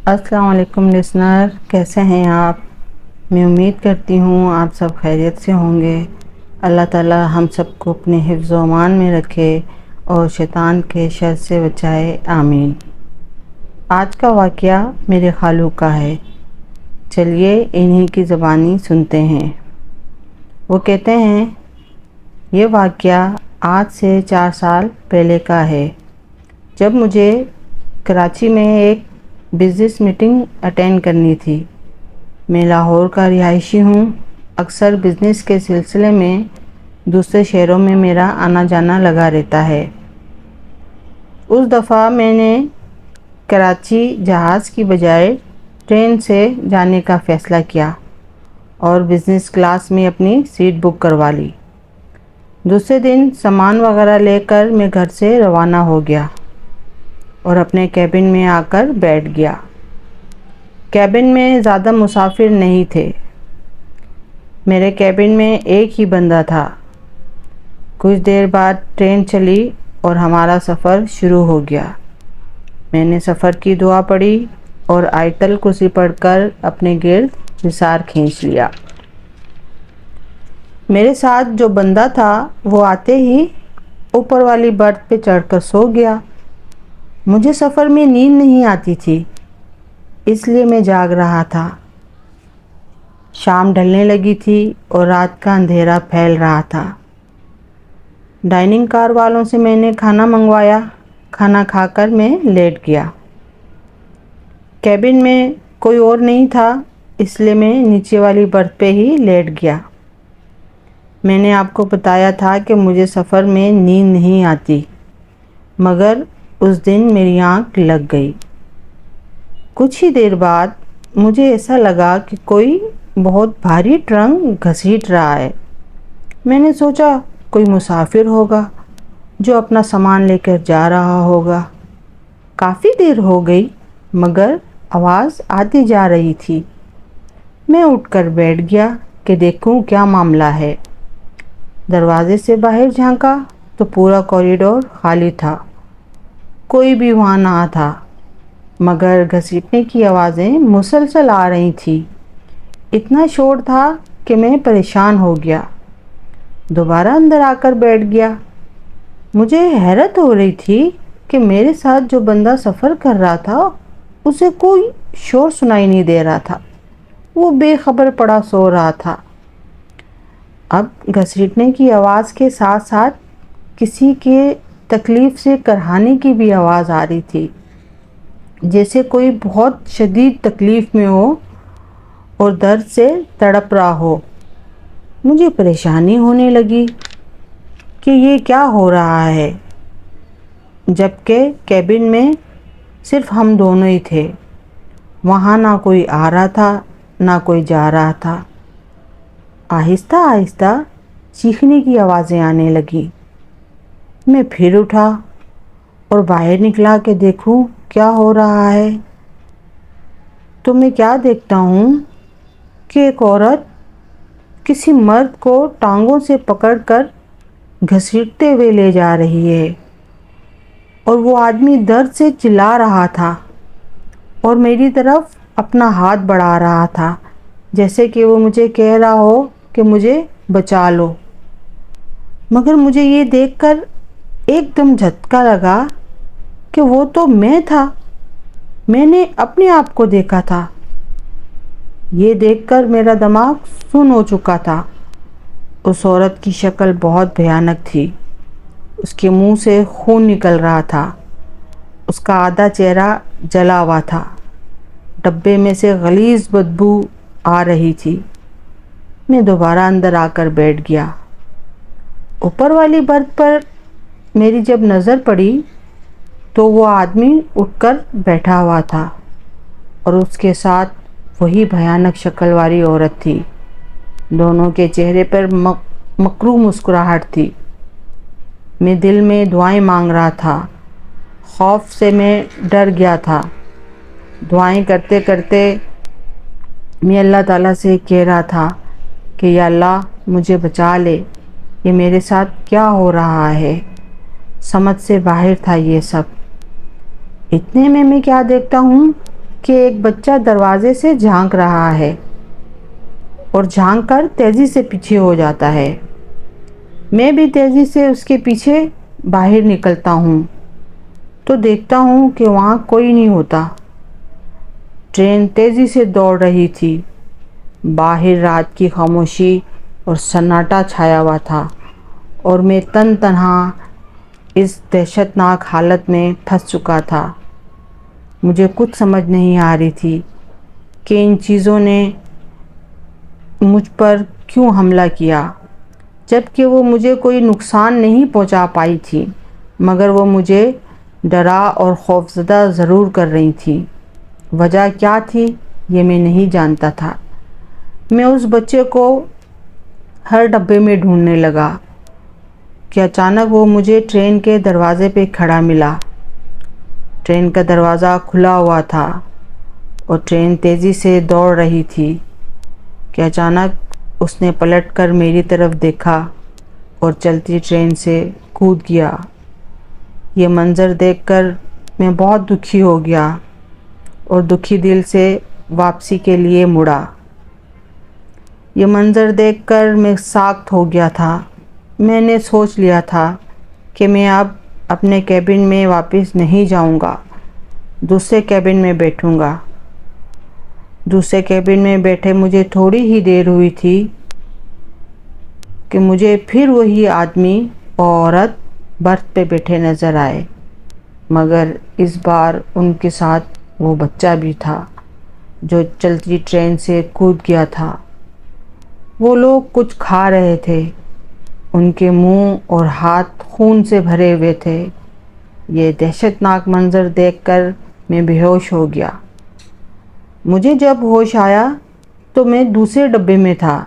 السلام علیکم لسنر، کیسے ہیں آپ؟ میں امید کرتی ہوں آپ سب خیریت سے ہوں گے۔ اللہ تعالی ہم سب کو اپنے حفظ و امان میں رکھے اور شیطان کے شر سے بچائے، آمین۔ آج کا واقعہ میرے خالو کا ہے، چلیے انہی کی زبانی سنتے ہیں۔ وہ کہتے ہیں، یہ واقعہ آج سے 4 سال پہلے کا ہے، جب مجھے کراچی میں ایک بزنس میٹنگ اٹینڈ کرنی تھی۔ میں لاہور کا رہائشی ہوں، اکثر بزنس کے سلسلے میں دوسرے شہروں میں میرا آنا جانا لگا رہتا ہے۔ اس دفعہ میں نے کراچی جہاز کی بجائے ٹرین سے جانے کا فیصلہ کیا اور بزنس کلاس میں اپنی سیٹ بک کروا لی۔ دوسرے دن سامان وغیرہ لے کر میں گھر سے روانہ ہو گیا اور اپنے کیبن میں آ کر بیٹھ گیا۔ کیبن میں زیادہ مسافر نہیں تھے، میرے کیبن میں ایک ہی بندہ تھا۔ کچھ دیر بعد ٹرین چلی اور ہمارا سفر شروع ہو گیا۔ میں نے سفر کی دعا پڑھی اور آیت الکرسی پڑھ کر اپنے گرد حصار کھینچ لیا۔ میرے ساتھ جو بندہ تھا وہ آتے ہی اوپر والی برتھ پہ چڑھ کر سو گیا۔ مجھے سفر میں نیند نہیں آتی تھی، اس لیے میں جاگ رہا تھا۔ شام ڈھلنے لگی تھی اور رات کا اندھیرا پھیل رہا تھا۔ ڈائننگ کار والوں سے میں نے کھانا منگوایا، کھانا کھا کر میں لیٹ گیا۔ کیبن میں کوئی اور نہیں تھا، اس لیے میں نیچے والی برتھ پہ ہی لیٹ گیا۔ میں نے آپ کو بتایا تھا کہ مجھے سفر میں نیند نہیں آتی، مگر اس دن میری آنکھ لگ گئی۔ کچھ ہی دیر بعد مجھے ایسا لگا کہ کوئی بہت بھاری ٹرنک گھسیٹ رہا ہے۔ میں نے سوچا کوئی مسافر ہوگا جو اپنا سامان لے کر جا رہا ہوگا۔ کافی دیر ہو گئی مگر آواز آتی جا رہی تھی۔ میں اٹھ کر بیٹھ گیا کہ دیکھوں کیا معاملہ ہے۔ دروازے سے باہر جھانکا تو پورا کوریڈور خالی تھا، کوئی بھی وہاں نہ تھا، مگر گھسیٹنے کی آوازیں مسلسل آ رہی تھیں۔ اتنا شور تھا کہ میں پریشان ہو گیا۔ دوبارہ اندر آ کر بیٹھ گیا۔ مجھے حیرت ہو رہی تھی کہ میرے ساتھ جو بندہ سفر کر رہا تھا اسے کوئی شور سنائی نہیں دے رہا تھا، وہ بے خبر پڑا سو رہا تھا۔ اب گھسیٹنے کی آواز کے ساتھ ساتھ کسی کے تکلیف سے کرہانے کی بھی آواز آ رہی تھی، جیسے کوئی بہت شدید تکلیف میں ہو اور درد سے تڑپ رہا ہو۔ مجھے پریشانی ہونے لگی کہ یہ کیا ہو رہا ہے، جبکہ کیبن میں صرف ہم دونوں ہی تھے۔ وہاں نہ کوئی آ رہا تھا نہ کوئی جا رہا تھا۔ آہستہ آہستہ چیخنے کی آوازیں آنے لگی۔ میں پھر اٹھا اور باہر نکلا کہ دیکھوں کیا ہو رہا ہے۔ تو میں کیا دیکھتا ہوں کہ ایک عورت کسی مرد کو ٹانگوں سے پکڑ کر گھسیٹتے ہوئے لے جا رہی ہے، اور وہ آدمی درد سے چلا رہا تھا اور میری طرف اپنا ہاتھ بڑھا رہا تھا، جیسے کہ وہ مجھے کہہ رہا ہو کہ مجھے بچا لو۔ مگر مجھے یہ دیکھ کر ایک دم جھٹکا لگا کہ وہ تو میں تھا، میں نے اپنے آپ کو دیکھا تھا۔ یہ دیکھ کر میرا دماغ سن ہو چکا تھا۔ اس عورت کی شکل بہت بھیانک تھی، اس کے منہ سے خون نکل رہا تھا، اس کا آدھا چہرہ جلا ہوا تھا، ڈبے میں سے غلیظ بدبو آ رہی تھی۔ میں دوبارہ اندر آ کر بیٹھ گیا۔ اوپر والی برتھ پر میری جب نظر پڑی تو وہ آدمی اٹھ کر بیٹھا ہوا تھا اور اس کے ساتھ وہی بھیانک شکل والی عورت تھی۔ دونوں کے چہرے پر مکروہ مسکراہٹ تھی۔ میں دل میں دعائیں مانگ رہا تھا، خوف سے میں ڈر گیا تھا۔ دعائیں کرتے کرتے میں اللہ تعالیٰ سے کہہ رہا تھا کہ یا اللہ مجھے بچا لے، یہ میرے ساتھ کیا ہو رہا ہے، سمجھ سے باہر تھا یہ سب۔ اتنے میں کیا دیکھتا ہوں کہ ایک بچہ دروازے سے جھانک رہا ہے اور جھانک کر تیزی سے پیچھے ہو جاتا ہے۔ میں بھی تیزی سے اس کے پیچھے باہر نکلتا ہوں تو دیکھتا ہوں کہ وہاں کوئی نہیں ہوتا۔ ٹرین تیزی سے دوڑ رہی تھی۔ باہر رات کی خاموشی اور سناٹا چھایا ہوا تھا اور میں تنہا اس دہشت ناک حالت میں پھنس چکا تھا۔ مجھے کچھ سمجھ نہیں آ رہی تھی کہ ان چیزوں نے مجھ پر کیوں حملہ کیا، جبکہ وہ مجھے کوئی نقصان نہیں پہنچا پائی تھی، مگر وہ مجھے ڈرا اور خوفزدہ ضرور کر رہی تھی۔ وجہ کیا تھی یہ میں نہیں جانتا تھا۔ میں اس بچے کو ہر ڈبے میں ڈھونڈنے لگا کہ اچانک وہ مجھے ٹرین کے دروازے پہ کھڑا ملا۔ ٹرین کا دروازہ کھلا ہوا تھا اور ٹرین تیزی سے دوڑ رہی تھی کہ اچانک اس نے پلٹ کر میری طرف دیکھا اور چلتی ٹرین سے کود گیا۔ یہ منظر دیکھ کر میں بہت دکھی ہو گیا اور دکھی دل سے واپسی کے لیے مڑا۔ یہ منظر دیکھ کر میں ساخت ہو گیا تھا۔ میں نے سوچ لیا تھا کہ میں اب اپنے کیبن میں واپس نہیں جاؤں گا، دوسرے کیبن میں بیٹھوں گا۔ دوسرے کیبن میں بیٹھے مجھے تھوڑی ہی دیر ہوئی تھی کہ مجھے پھر وہی آدمی اور عورت برتھ پہ بیٹھے نظر آئے، مگر اس بار ان کے ساتھ وہ بچہ بھی تھا جو چلتی ٹرین سے کود گیا تھا۔ وہ لوگ کچھ کھا رہے تھے، ان کے منہ اور ہاتھ خون سے بھرے ہوئے تھے۔ یہ دہشت ناک منظر دیکھ کر میں بے ہوش ہو گیا۔ مجھے جب ہوش آیا تو میں دوسرے ڈبے میں تھا۔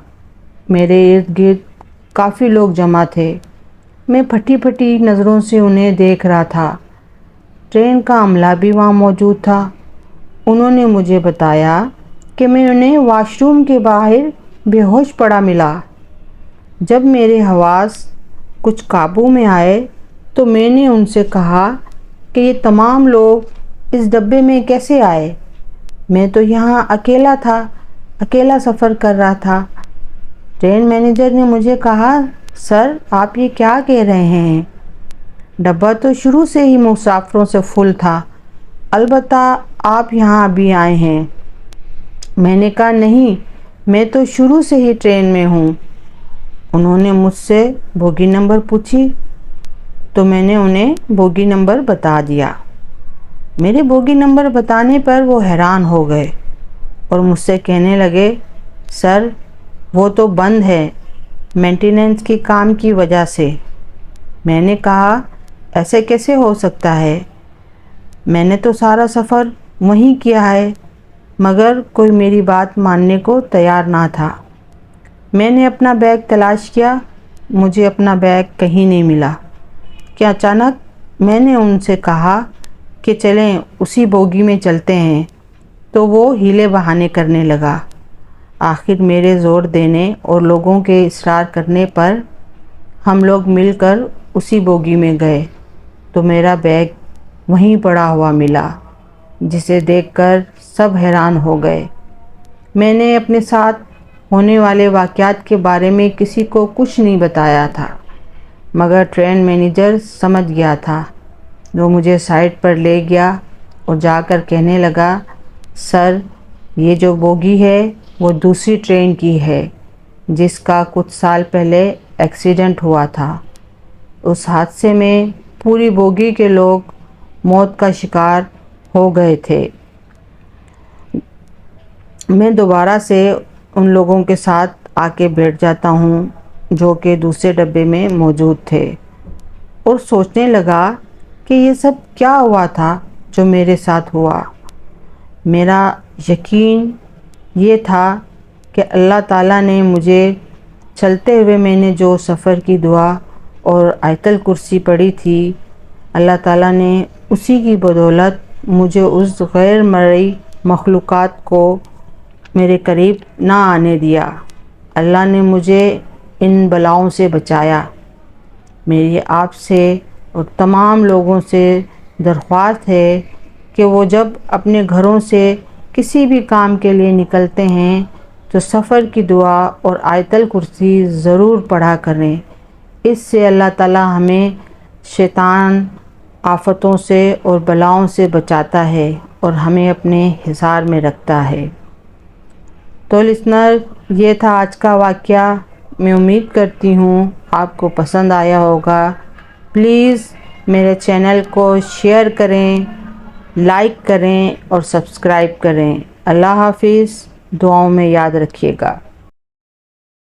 میرے ارد گرد کافی لوگ جمع تھے۔ میں پھٹی پھٹی نظروں سے انہیں دیکھ رہا تھا۔ ٹرین کا عملہ بھی وہاں موجود تھا۔ انہوں نے مجھے بتایا کہ میں انہیں واش روم کے باہر بے ہوش پڑا ملا۔ جب میرے حواس کچھ قابو میں آئے تو میں نے ان سے کہا کہ یہ تمام لوگ اس ڈبے میں کیسے آئے؟ میں تو یہاں اکیلا تھا، اکیلا سفر کر رہا تھا۔ ٹرین مینیجر نے مجھے کہا، سر آپ یہ کیا کہہ رہے ہیں؟ ڈبہ تو شروع سے ہی مسافروں سے فل تھا، البتہ آپ یہاں ابھی آئے ہیں۔ میں نے کہا نہیں، میں تو شروع سے ہی ٹرین میں ہوں۔ انہوں نے مجھ سے بوگی نمبر پوچھی تو میں نے انہیں بوگی نمبر بتا دیا۔ میرے بوگی نمبر بتانے پر وہ حیران ہو گئے اور مجھ سے کہنے لگے، سر وہ تو بند ہے مینٹیننس کے کام کی وجہ سے۔ میں نے کہا ایسے کیسے ہو سکتا ہے؟ میں نے تو سارا سفر وہیں کیا ہے، مگر کوئی میری بات ماننے کو تیار نہ تھا۔ میں نے اپنا بیگ تلاش کیا، مجھے اپنا بیگ کہیں نہیں ملا کہ اچانک میں نے ان سے کہا کہ چلیں اسی بوگی میں چلتے ہیں، تو وہ ہیلے بہانے کرنے لگا۔ آخر میرے زور دینے اور لوگوں کے اصرار کرنے پر ہم لوگ مل کر اسی بوگی میں گئے تو میرا بیگ وہیں پڑا ہوا ملا، جسے دیکھ کر سب حیران ہو گئے۔ میں نے اپنے ساتھ ہونے والے واقعات کے بارے میں کسی کو کچھ نہیں بتایا تھا، مگر ٹرین مینیجر سمجھ گیا تھا۔ وہ مجھے سائڈ پر لے گیا اور جا کر کہنے لگا، سر یہ جو بوگی ہے وہ دوسری ٹرین کی ہے جس کا کچھ سال پہلے ایکسیڈنٹ ہوا تھا۔ اس حادثے میں پوری بوگی کے لوگ موت کا شکار ہو گئے تھے۔ میں دوبارہ سے ان لوگوں کے ساتھ آ کے بیٹھ جاتا ہوں جو کہ دوسرے ڈبے میں موجود تھے اور سوچنے لگا کہ یہ سب کیا ہوا تھا جو میرے ساتھ ہوا۔ میرا یقین یہ تھا کہ اللہ تعالیٰ نے مجھے چلتے ہوئے میں نے جو سفر کی دعا اور آیت الکرسی پڑھی تھی، اللہ تعالیٰ نے اسی کی بدولت مجھے اس غیر مرئی مخلوقات کو میرے قریب نہ آنے دیا۔ اللہ نے مجھے ان بلاؤں سے بچایا۔ میری آپ سے اور تمام لوگوں سے درخواست ہے کہ وہ جب اپنے گھروں سے کسی بھی کام کے لیے نکلتے ہیں تو سفر کی دعا اور آیت الکرسی ضرور پڑھا کریں۔ اس سے اللہ تعالی ہمیں شیطان آفتوں سے اور بلاؤں سے بچاتا ہے اور ہمیں اپنے حصار میں رکھتا ہے۔ تو لسنر، یہ تھا آج کا واقعہ۔ میں امید کرتی ہوں آپ کو پسند آیا ہوگا۔ پلیز میرے چینل کو شیئر کریں، لائک کریں اور سبسکرائب کریں۔ اللہ حافظ، دعاؤں میں یاد رکھیے گا۔